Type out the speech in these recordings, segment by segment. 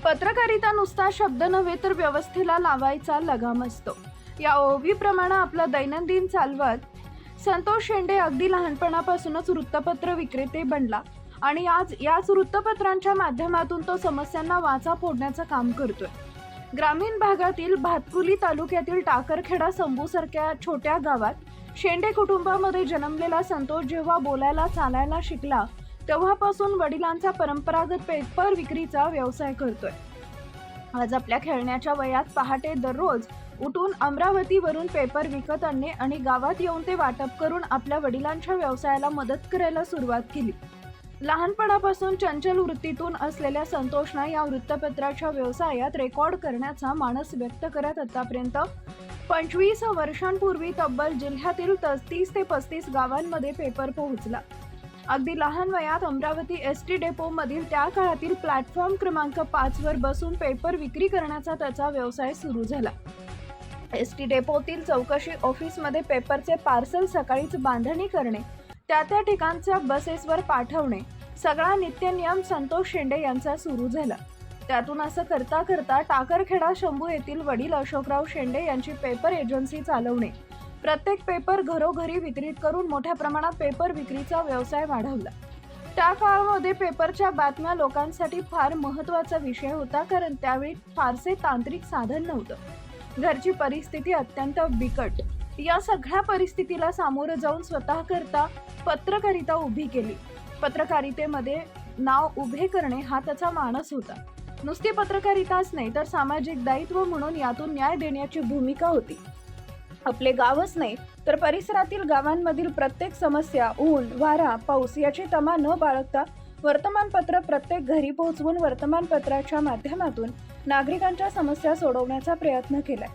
पत्रकारिता नुसता शब्द नव्हे तर व्यवस्थेला लावायचा लगाम असतो। या ओवीप्रमाणे आपलं दैनंदिन चालवत संतोष शेंडे अगदी लहानपणापासूनच वृत्तपत्र विक्रेते बनला आणि आज याच वृत्तपत्रांच्या माध्यमातून तो समस्यांना वाचा फोडण्याचं काम करतोय। ग्रामीण भागातील भातकुली तालुक्यातील टाकरखेडा संभूसारख्या छोट्या गावात शेंडे कुटुंबामध्ये जन्मलेला संतोष जेव्हा बोलायला चालायला शिकला तेव्हापासून वडिलांचा परंपरागत पेपर विक्रीचा व्यवसाय करतोय। आज आपल्या खेळण्याच्या वयात पहाटे दररोज उठून अमरावतीवरून पेपर विकत आणणे आणि गावात येऊन ते वाटप करून आपल्या वडिलांच्या व्यवसायाला मदत करायला सुरुवात केली। लहानपणापासून चंचल वृत्तीतून असलेल्या संतोषनं या वृत्तपत्राच्या व्यवसायात रेकॉर्ड करण्याचा मानस व्यक्त करत आतापर्यंत 25 वर्षांपूर्वी तब्बल जिल्ह्यातील 30 ते 35 गावांमध्ये पेपर पोहोचला। अगदी लहान वयात अमरावती एसटी डेपो मधील त्या काळातील प्लॅटफॉर्म क्रमांक 5 वर बसून पेपर विक्री करण्याचा त्याचा व्यवसाय सुरू झाला। एसटी डेपोतील चौकशी ऑफिसमध्ये पेपरचे पार्सल सकाळीच बांधणी करणे, त्या ठिकाणच्या बसेसवर पाठवणे, सगळा नित्यनियम संतोष शेंडे यांचा सुरू झाला। त्यातून असं करता करता टाकरखेडा शंभू येथील वडील अशोकराव शेंडे यांची पेपर एजन्सी चालवणे, प्रत्येक पेपर घरोघरी वितरित करून मोठ्या प्रमाणात पेपर विक्रीचा व्यवसाय वाढवला। त्या काळामध्ये पेपरच्या बातम्या लोकांसाठी फार महत्त्वाचा विषय होता, कारण त्यावेळी फारसे तांत्रिक साधन नव्हतं। घरची परिस्थिती अत्यंत बिकट। या सगळ्या परिस्थितीला सामोरं जाऊन स्वतः करता पत्रकारिता उभी केली। पत्रकारितेमध्ये नाव उभे करणे हा त्याचा मानस होता। नुसती पत्रकारिताच नाही तर सामाजिक दायित्व म्हणून यातून न्याय देण्याची भूमिका होती। आपले गावच नाही तर परिसरातील गावांमधील प्रत्येक समस्या, ऊन, वारा, पाऊस याची तमा न बाळगता वर्तमानपत्र प्रत्येक घरी पोहोचवून वर्तमानपत्राच्या माध्यमातून नागरिकांच्या समस्या सोडवण्याचा प्रयत्न केलाय।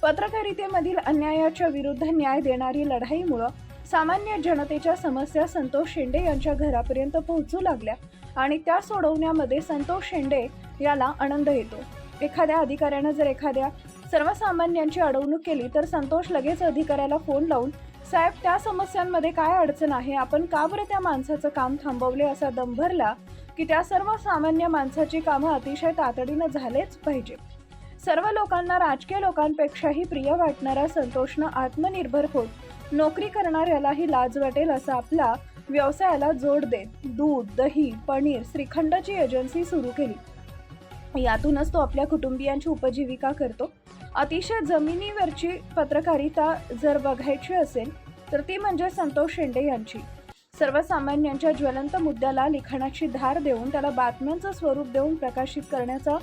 पत्रकारितेमधील अन्यायाच्या विरुद्ध न्याय देणारी लढाईमुळे सामान्य जनतेच्या समस्या संतोष शेंडे यांच्या घरापर्यंत पोहोचू लागल्या आणि त्या सोडवण्यामध्ये संतोष शेंडे याला आनंद येतो। एखाद्या अधिकाऱ्याने जर एखाद्या सर्वसामान्यांची अडवणूक केली तर संतोष लगेच अधिकाऱ्याला फोन लावून, साहेब त्या समस्यांमध्ये काय अडचण आहे, आपण का बरं त्या माणसाचं काम थांबवले असा दम भरला की त्या सर्वसामान्य माणसाची कामं अतिशय तातडीनं झालेच पाहिजे। सर्व लोकांना राजकीय लोकांपेक्षाही प्रिय वाटणारा संतोषनं आत्मनिर्भर होत नोकरी करणाऱ्यालाही लाज वाटेल असा आपला व्यवसायाला जोड देत दूध, दही, पनीर, श्रीखंडची एजन्सी सुरू केली। यातूनच तो आपल्या कुटुंबियांची उपजीविका करतो। अतिशय जमिनीवरची पत्रकारिता जर बघायची असेल तर ती म्हणजे संतोष शेंडे यांची। सर्वसामान्यांच्या ज्वलंत मुद्द्याला लिखाणाची धार देऊन त्याला बातम्यांचं स्वरूप देऊन प्रकाशित करण्याचा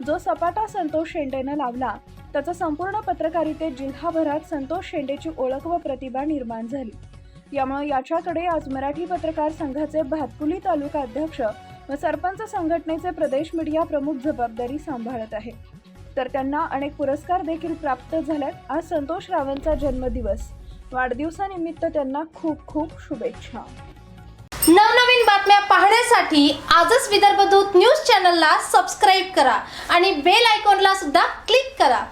जो सपाटा संतोष शेंडेनं लावला त्याचा संपूर्ण पत्रकारितेत जिल्हाभरात संतोष शेंडेची ओळख व प्रतिभा निर्माण झाली। यामुळे याच्याकडे आज मराठी पत्रकार संघाचे भातकुली तालुका अध्यक्ष व सरपंच संघटनेचे प्रदेश मीडिया प्रमुख जबाबदारी सांभाळत आहे। तर त्यांना अनेक पुरस्कार देखील प्राप्त झाल्यात। आज संतोष रावांचा जन्मदिवस, वाढदिवसानिमित्त त्यांना खूप खूप शुभेच्छा। नवनवीन बातम्या पाहण्यासाठी आजच विदर्भ दूत न्यूज चॅनलला सबस्क्राईब करा आणि बेल आयकॉनला सुद्धा क्लिक करा।